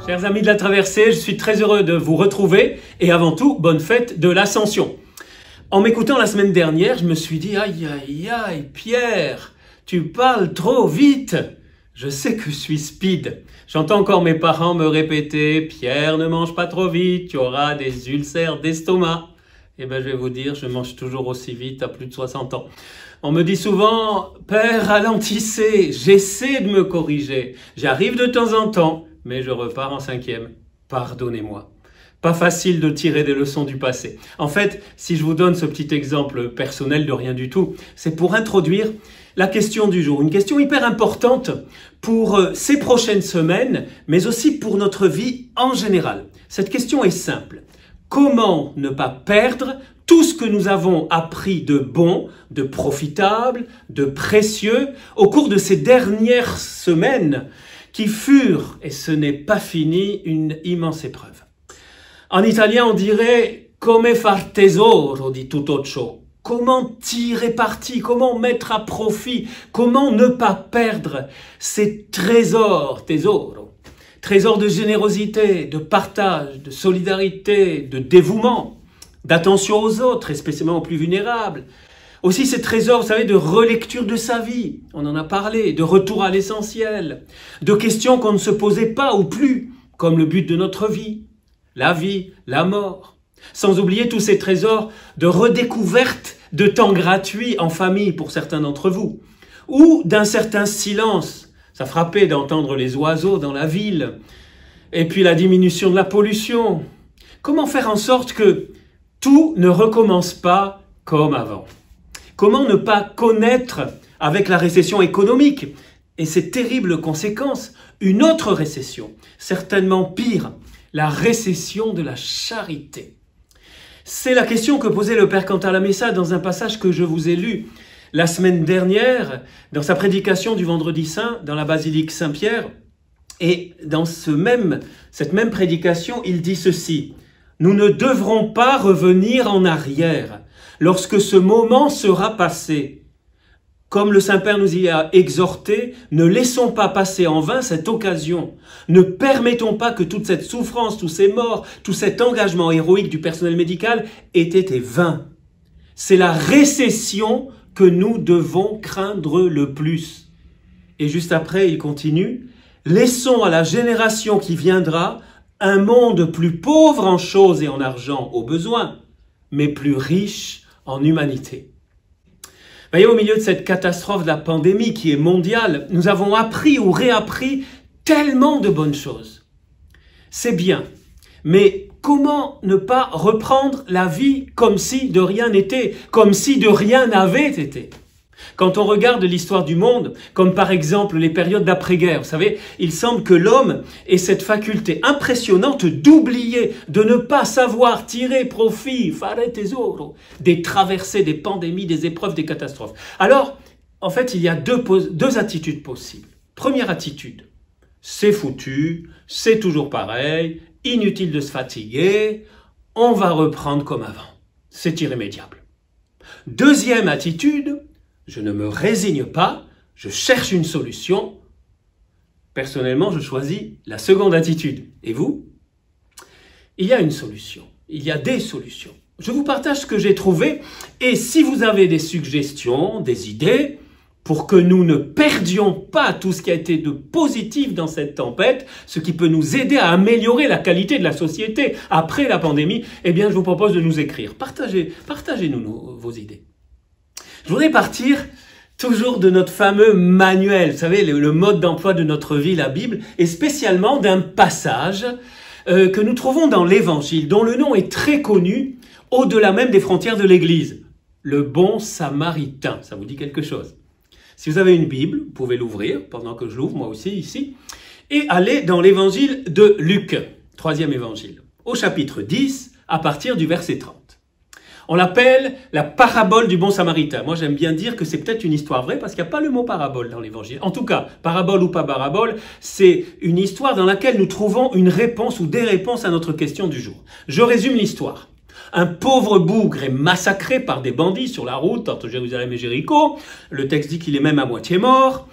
Chers amis de la traversée, je suis très heureux de vous retrouver et avant tout, bonne fête de l'Ascension. En m'écoutant la semaine dernière, je me suis dit, aïe, aïe, aïe, Pierre, tu parles trop vite. Je sais que je suis speed. J'entends encore mes parents me répéter, Pierre, ne mange pas trop vite, tu auras des ulcères d'estomac. Eh bien, je vais vous dire, je mange toujours aussi vite à plus de 60 ans. On me dit souvent, Père, ralentissez, j'essaie de me corriger. J'arrive de temps en temps, mais je repars en 5e. Pardonnez-moi. Pas facile de tirer des leçons du passé. En fait, si je vous donne ce petit exemple personnel de rien du tout, c'est pour introduire la question du jour. Une question hyper importante pour ces prochaines semaines, mais aussi pour notre vie en général. Cette question est simple. Comment ne pas perdre tout ce que nous avons appris de bon, de profitable, de précieux au cours de ces dernières semaines qui furent, et ce n'est pas fini, une immense épreuve. En italien, on dirait « come far tesoro di tutto ciò ». Comment tirer parti, comment mettre à profit, comment ne pas perdre ces trésors, tesoro, trésors de générosité, de partage, de solidarité, de dévouement, d'attention aux autres, et spécialement aux plus vulnérables. Aussi ces trésors, vous savez, de relecture de sa vie, on en a parlé, de retour à l'essentiel, de questions qu'on ne se posait pas ou plus, comme le but de notre vie, la vie, la mort. Sans oublier tous ces trésors de redécouverte de temps gratuits en famille pour certains d'entre vous, ou d'un certain silence. Ça frappait d'entendre les oiseaux dans la ville, et puis la diminution de la pollution. Comment faire en sorte que tout ne recommence pas comme avant? Comment ne pas connaître, avec la récession économique et ses terribles conséquences, une autre récession, certainement pire, la récession de la charité? C'est la question que posait le Père Cantalamessa dans un passage que je vous ai lu la semaine dernière, dans sa prédication du Vendredi Saint, dans la basilique Saint-Pierre. Et dans cette même prédication, il dit ceci: « Nous ne devrons pas revenir en arrière lorsque ce moment sera passé. Comme le Saint-Père nous y a exhorté, ne laissons pas passer en vain cette occasion. Ne permettons pas que toute cette souffrance, tous ces morts, tout cet engagement héroïque du personnel médical ait été vain. C'est la récession que nous devons craindre le plus. » Et juste après, il continue, « Laissons à la génération qui viendra un monde plus pauvre en choses et en argent au besoin, mais plus riche en humanité. » Voyez, au milieu de cette catastrophe de la pandémie qui est mondiale, nous avons appris ou réappris tellement de bonnes choses. C'est bien, mais comment ne pas reprendre la vie comme si de rien n'était, comme si de rien n'avait été? Quand on regarde l'histoire du monde, comme par exemple les périodes d'après-guerre, vous savez, il semble que l'homme ait cette faculté impressionnante d'oublier, de ne pas savoir tirer profit, fare tesoro, des traversées, des pandémies, des épreuves, des catastrophes. Alors, en fait, il y a deux attitudes possibles. Première attitude, c'est foutu, c'est toujours pareil, inutile de se fatiguer, on va reprendre comme avant. C'est irrémédiable. Deuxième attitude, je ne me résigne pas, je cherche une solution. Personnellement, je choisis la seconde attitude. Et vous? Il y a une solution. Il y a des solutions. Je vous partage ce que j'ai trouvé. Et si vous avez des suggestions, des idées, pour que nous ne perdions pas tout ce qui a été de positif dans cette tempête, ce qui peut nous aider à améliorer la qualité de la société après la pandémie, eh bien, je vous propose de nous écrire. Partagez-nous vos idées. Je voudrais partir toujours de notre fameux manuel, vous savez, le mode d'emploi de notre vie, la Bible, et spécialement d'un passage que nous trouvons dans l'Évangile, dont le nom est très connu au-delà même des frontières de l'Église. Le bon Samaritain, ça vous dit quelque chose? Si vous avez une Bible, vous pouvez l'ouvrir, pendant que je l'ouvre, moi aussi, ici, et aller dans l'Évangile de Luc, 3e Évangile, au chapitre 10, à partir du verset 30. On l'appelle la parabole du bon samaritain. Moi, j'aime bien dire que c'est peut-être une histoire vraie parce qu'il n'y a pas le mot parabole dans l'évangile. En tout cas, parabole ou pas parabole, c'est une histoire dans laquelle nous trouvons une réponse ou des réponses à notre question du jour. Je résume l'histoire. Un pauvre bougre est massacré par des bandits sur la route entre Jérusalem et Jéricho. Le texte dit qu'il est même à moitié mort.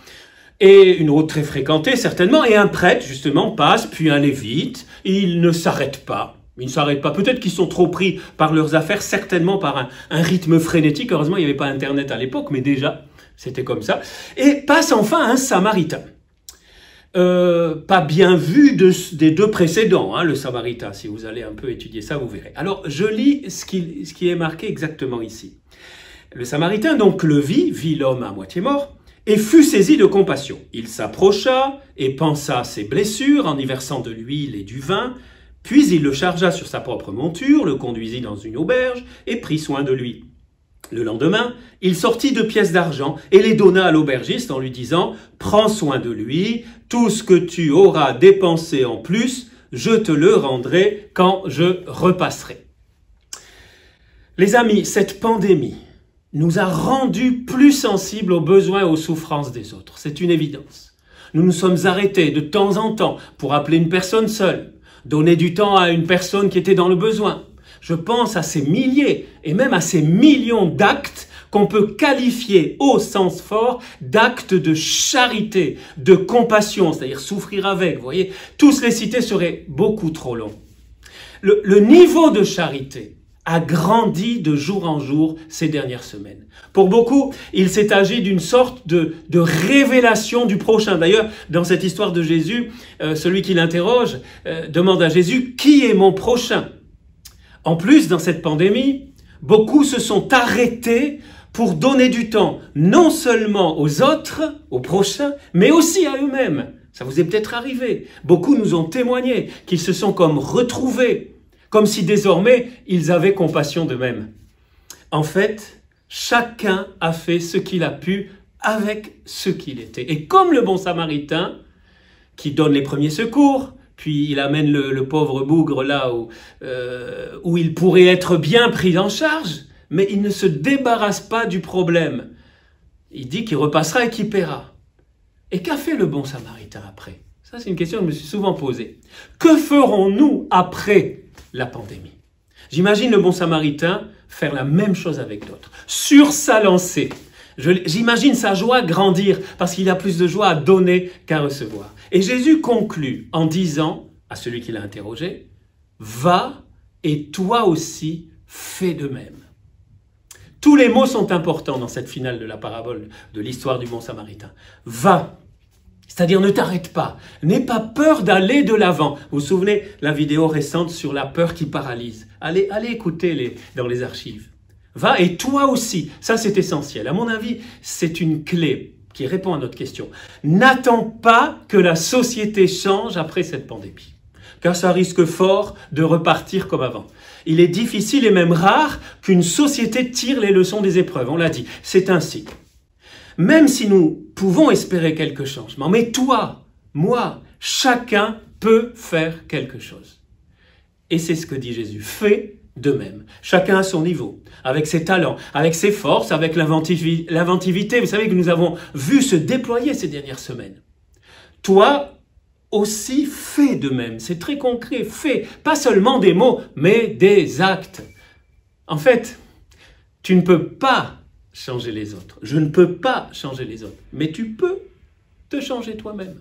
et une route très fréquentée certainement, et un prêtre justement passe, puis un lévite, il ne s'arrête pas. Ils ne s'arrêtent pas. Peut-être qu'ils sont trop pris par leurs affaires, certainement par un rythme frénétique. Heureusement, il n'y avait pas Internet à l'époque, mais déjà, c'était comme ça. Et passe enfin un Samaritain. Pas bien vu des deux précédents, hein, le Samaritain. Si vous allez un peu étudier ça, vous verrez. Alors, je lis ce qui est marqué exactement ici. Le Samaritain, donc, le vit l'homme à moitié mort, et fut saisi de compassion. Il s'approcha et pansa ses blessures en y versant de l'huile et du vin. Puis il le chargea sur sa propre monture, le conduisit dans une auberge et prit soin de lui. Le lendemain, il sortit 2 pièces d'argent et les donna à l'aubergiste en lui disant « Prends soin de lui, tout ce que tu auras dépensé en plus, je te le rendrai quand je repasserai. » Les amis, cette pandémie nous a rendus plus sensibles aux besoins et aux souffrances des autres. C'est une évidence. Nous nous sommes arrêtés de temps en temps pour appeler une personne seule, donner du temps à une personne qui était dans le besoin. Je pense à ces milliers et même à ces millions d'actes qu'on peut qualifier au sens fort d'actes de charité, de compassion, c'est-à-dire souffrir avec. Vous voyez, tous les cités seraient beaucoup trop longs. Le niveau de charité a grandi de jour en jour ces dernières semaines. Pour beaucoup, il s'est agi d'une sorte de révélation du prochain. D'ailleurs, dans cette histoire de Jésus, celui qui l'interroge demande à Jésus « Qui est mon prochain ?» En plus, dans cette pandémie, beaucoup se sont arrêtés pour donner du temps, non seulement aux autres, aux prochains, mais aussi à eux-mêmes. Ça vous est peut-être arrivé. Beaucoup nous ont témoigné qu'ils se sont comme retrouvés, comme si désormais ils avaient compassion d'eux-mêmes. En fait, chacun a fait ce qu'il a pu avec ce qu'il était. Et comme le bon Samaritain, qui donne les premiers secours, puis il amène le pauvre bougre là où il pourrait être bien pris en charge, mais il ne se débarrasse pas du problème. Il dit qu'il repassera et qu'il paiera. Et qu'a fait le bon Samaritain après? Ça, c'est une question que je me suis souvent posée. Que ferons-nous après la pandémie? J'imagine le bon Samaritain faire la même chose avec d'autres. Sur sa lancée. J'imagine sa joie grandir parce qu'il a plus de joie à donner qu'à recevoir. Et Jésus conclut en disant à celui qui l'a interrogé, « Va et toi aussi fais de même. » Tous les mots sont importants dans cette finale de la parabole de l'histoire du bon Samaritain. « Va ». C'est-à-dire ne t'arrête pas, n'aie pas peur d'aller de l'avant. Vous vous souvenez la vidéo récente sur la peur qui paralyse. Allez écouter dans les archives. Va et toi aussi, ça c'est essentiel. À mon avis, c'est une clé qui répond à notre question. N'attends pas que la société change après cette pandémie, car ça risque fort de repartir comme avant. Il est difficile et même rare qu'une société tire les leçons des épreuves, on l'a dit, c'est ainsi. Même si nous pouvons espérer quelque changement, mais toi, moi, chacun peut faire quelque chose. Et c'est ce que dit Jésus, fais de même. Chacun à son niveau, avec ses talents, avec ses forces, avec l'inventivité, vous savez que nous avons vu se déployer ces dernières semaines. Toi aussi, fais de même. C'est très concret, fais. Pas seulement des mots, mais des actes. En fait, tu ne peux pas changer les autres. Je ne peux pas changer les autres. Mais tu peux te changer toi-même.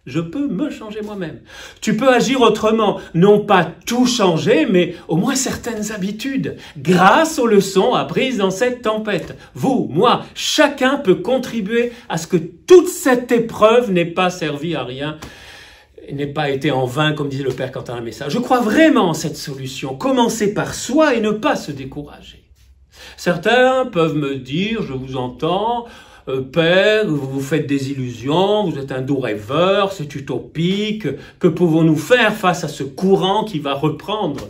Je peux me changer moi-même. Tu peux agir autrement, non pas tout changer, mais au moins certaines habitudes, grâce aux leçons apprises dans cette tempête. Vous, moi, chacun peut contribuer à ce que toute cette épreuve n'ait pas servi à rien, n'ait pas été en vain, comme disait le Père Quentin à Messa. Je crois vraiment en cette solution. Commencer par soi et ne pas se décourager. Certains peuvent me dire, je vous entends, Père, vous vous faites des illusions, vous êtes un doux rêveur, c'est utopique, que pouvons-nous faire face à ce courant qui va reprendre?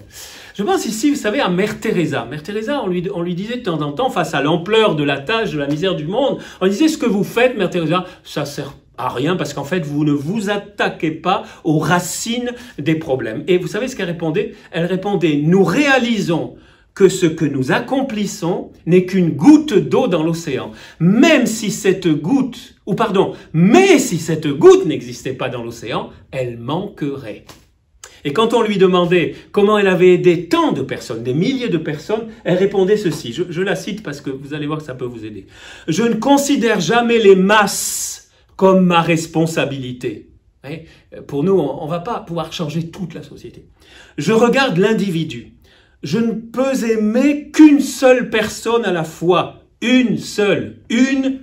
Je pense ici, vous savez, à Mère Teresa. Mère Teresa, on lui disait de temps en temps, face à l'ampleur de la tâche, de la misère du monde, on disait, ce que vous faites, Mère Teresa, ça sert à rien, parce qu'en fait, vous ne vous attaquez pas aux racines des problèmes. Et vous savez ce qu'elle répondait? Elle répondait, nous réalisons que ce que nous accomplissons n'est qu'une goutte d'eau dans l'océan. Mais si cette goutte n'existait pas dans l'océan, elle manquerait. Et quand on lui demandait comment elle avait aidé tant de personnes, des milliers de personnes, elle répondait ceci. Je la cite parce que vous allez voir que ça peut vous aider. Je ne considère jamais les masses comme ma responsabilité. Ouais. Pour nous, on ne va pas pouvoir changer toute la société. Je regarde l'individu. Je ne peux aimer qu'une seule personne à la fois. Une seule. Une.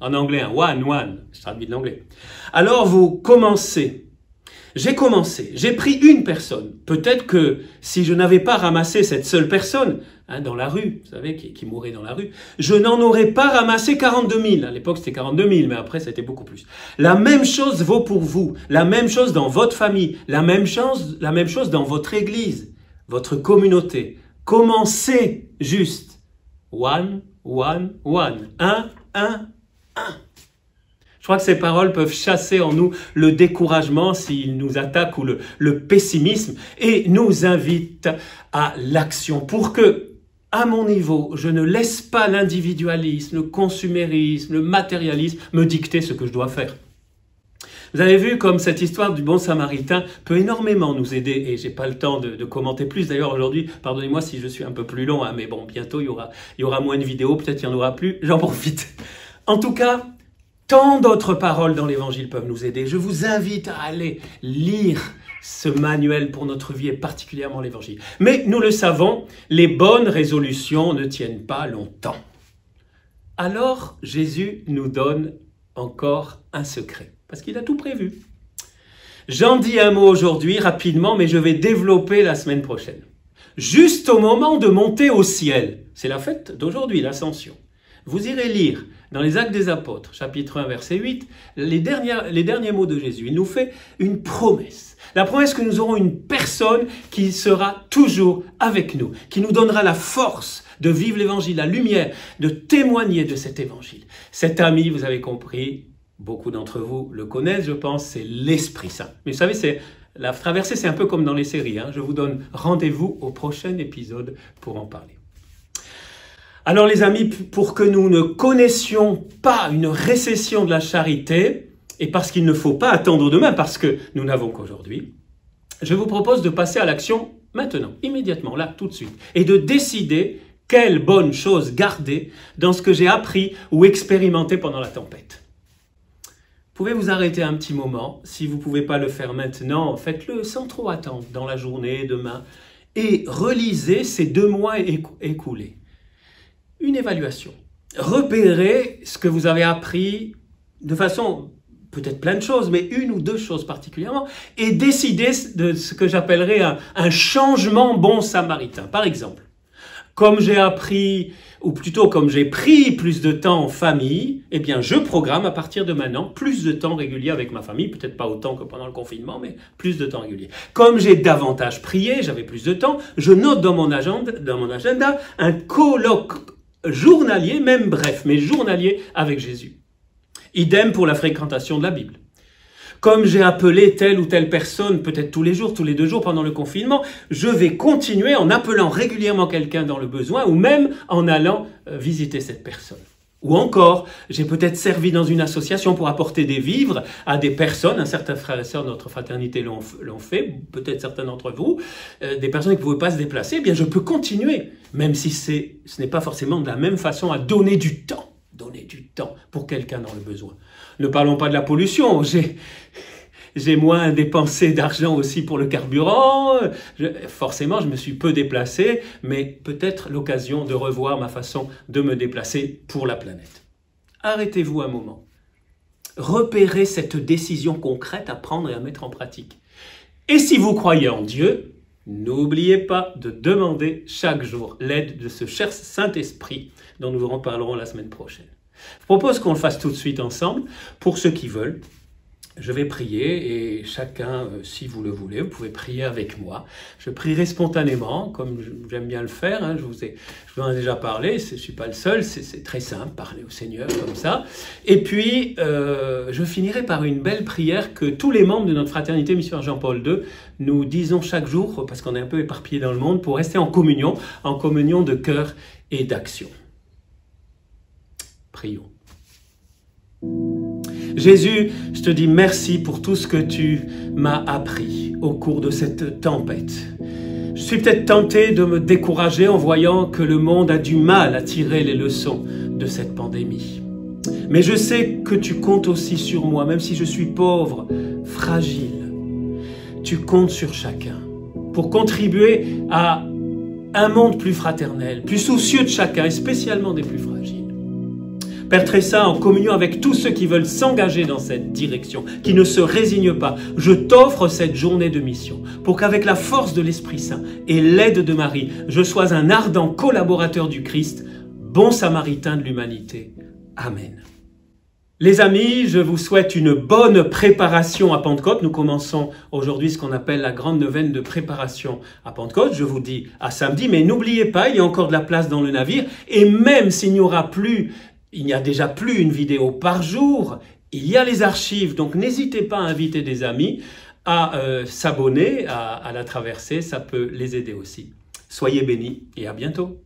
En anglais, one. Je traduis de l'anglais. Alors vous commencez. J'ai commencé. J'ai pris une personne. Peut-être que si je n'avais pas ramassé cette seule personne, dans la rue, vous savez, qui mourait dans la rue, je n'en aurais pas ramassé 42 000. À l'époque, c'était 42 000, mais après, c'était beaucoup plus. La même chose vaut pour vous. La même chose dans votre famille. La même chose dans votre église, votre communauté. Commencez juste. One. Un. Je crois que ces paroles peuvent chasser en nous le découragement s'il nous attaque ou le pessimisme et nous invitent à l'action pour que, à mon niveau, je ne laisse pas l'individualisme, le consumérisme, le matérialisme me dicter ce que je dois faire. Vous avez vu comme cette histoire du bon samaritain peut énormément nous aider et j'ai pas le temps de commenter plus. D'ailleurs aujourd'hui, pardonnez-moi si je suis un peu plus long, mais bon, bientôt il y aura moins de vidéos, peut-être il n'y en aura plus, j'en profite. En tout cas, tant d'autres paroles dans l'Évangile peuvent nous aider. Je vous invite à aller lire ce manuel pour notre vie et particulièrement l'Évangile. Mais nous le savons, les bonnes résolutions ne tiennent pas longtemps. Alors Jésus nous donne encore un secret, parce qu'il a tout prévu. J'en dis un mot aujourd'hui rapidement, mais je vais développer la semaine prochaine. Juste au moment de monter au ciel, c'est la fête d'aujourd'hui, l'Ascension. Vous irez lire dans les Actes des Apôtres, chapitre 1, verset 8, les derniers mots de Jésus. Il nous fait une promesse. La promesse que nous aurons une personne qui sera toujours avec nous, qui nous donnera la force de vivre l'Évangile, la lumière, de témoigner de cet Évangile. Cet ami, vous avez compris, beaucoup d'entre vous le connaissent, je pense, c'est l'Esprit Saint. Mais vous savez, la traversée, c'est un peu comme dans les séries. Je vous donne rendez-vous au prochain épisode pour en parler. Alors les amis, pour que nous ne connaissions pas une récession de la charité, et parce qu'il ne faut pas attendre demain, parce que nous n'avons qu'aujourd'hui, je vous propose de passer à l'action maintenant, immédiatement, là, tout de suite, et de décider quelle bonne chose garder dans ce que j'ai appris ou expérimenté pendant la tempête. Vous pouvez vous arrêter un petit moment, si vous ne pouvez pas le faire maintenant, faites-le sans trop attendre, dans la journée, demain, et relisez ces 2 mois écoulés. Une évaluation. Repérez ce que vous avez appris de façon, peut-être plein de choses, mais 1 ou 2 choses particulièrement, et décidez de ce que j'appellerais un changement bon samaritain. Par exemple, comme j'ai appris, ou plutôt comme j'ai pris plus de temps en famille, eh bien je programme à partir de maintenant plus de temps régulier avec ma famille, peut-être pas autant que pendant le confinement, mais plus de temps régulier. Comme j'ai davantage prié, j'avais plus de temps, je note dans mon agenda un colloque journalier, même bref, mais journalier avec Jésus. Idem pour la fréquentation de la Bible. Comme j'ai appelé telle ou telle personne, peut-être tous les jours, tous les 2 jours pendant le confinement, je vais continuer en appelant régulièrement quelqu'un dans le besoin ou même en allant visiter cette personne. Ou encore, j'ai peut-être servi dans une association pour apporter des vivres à des personnes, un certain frère et sœur de notre fraternité l'ont fait, peut-être certains d'entre vous, des personnes qui ne pouvaient pas se déplacer, eh bien je peux continuer, même si ce n'est pas forcément de la même façon à donner du temps pour quelqu'un dans le besoin. Ne parlons pas de la pollution, j'ai moins dépensé d'argent aussi pour le carburant, forcément je me suis peu déplacé, mais peut-être l'occasion de revoir ma façon de me déplacer pour la planète. Arrêtez-vous un moment. Repérez cette décision concrète à prendre et à mettre en pratique. Et si vous croyez en Dieu, n'oubliez pas de demander chaque jour l'aide de ce cher Saint-Esprit dont nous en parlerons la semaine prochaine. Je propose qu'on le fasse tout de suite ensemble. Pour ceux qui veulent, je vais prier et chacun, si vous le voulez, vous pouvez prier avec moi. Je prierai spontanément, comme j'aime bien le faire. Je vous en ai déjà parlé, je ne suis pas le seul, c'est très simple, parler au Seigneur comme ça. Et puis, je finirai par une belle prière que tous les membres de notre fraternité missionnaire Jean-Paul II, nous disons chaque jour, parce qu'on est un peu éparpillés dans le monde, pour rester en communion de cœur et d'action. Prions. Jésus, je te dis merci pour tout ce que tu m'as appris au cours de cette tempête. Je suis peut-être tenté de me décourager en voyant que le monde a du mal à tirer les leçons de cette pandémie. Mais je sais que tu comptes aussi sur moi, même si je suis pauvre, fragile. Tu comptes sur chacun pour contribuer à un monde plus fraternel, plus soucieux de chacun et spécialement des plus fragiles. Père Tressa, en communion avec tous ceux qui veulent s'engager dans cette direction, qui ne se résignent pas, je t'offre cette journée de mission pour qu'avec la force de l'Esprit Saint et l'aide de Marie, je sois un ardent collaborateur du Christ, bon samaritain de l'humanité. Amen. Les amis, je vous souhaite une bonne préparation à Pentecôte. Nous commençons aujourd'hui ce qu'on appelle la grande neuvaine de préparation à Pentecôte. Je vous dis à samedi, mais n'oubliez pas, il y a encore de la place dans le navire. Et même s'il n'y aura plus, il n'y a déjà plus une vidéo par jour, il y a les archives. Donc n'hésitez pas à inviter des amis à s'abonner à la traversée, ça peut les aider aussi. Soyez bénis et à bientôt.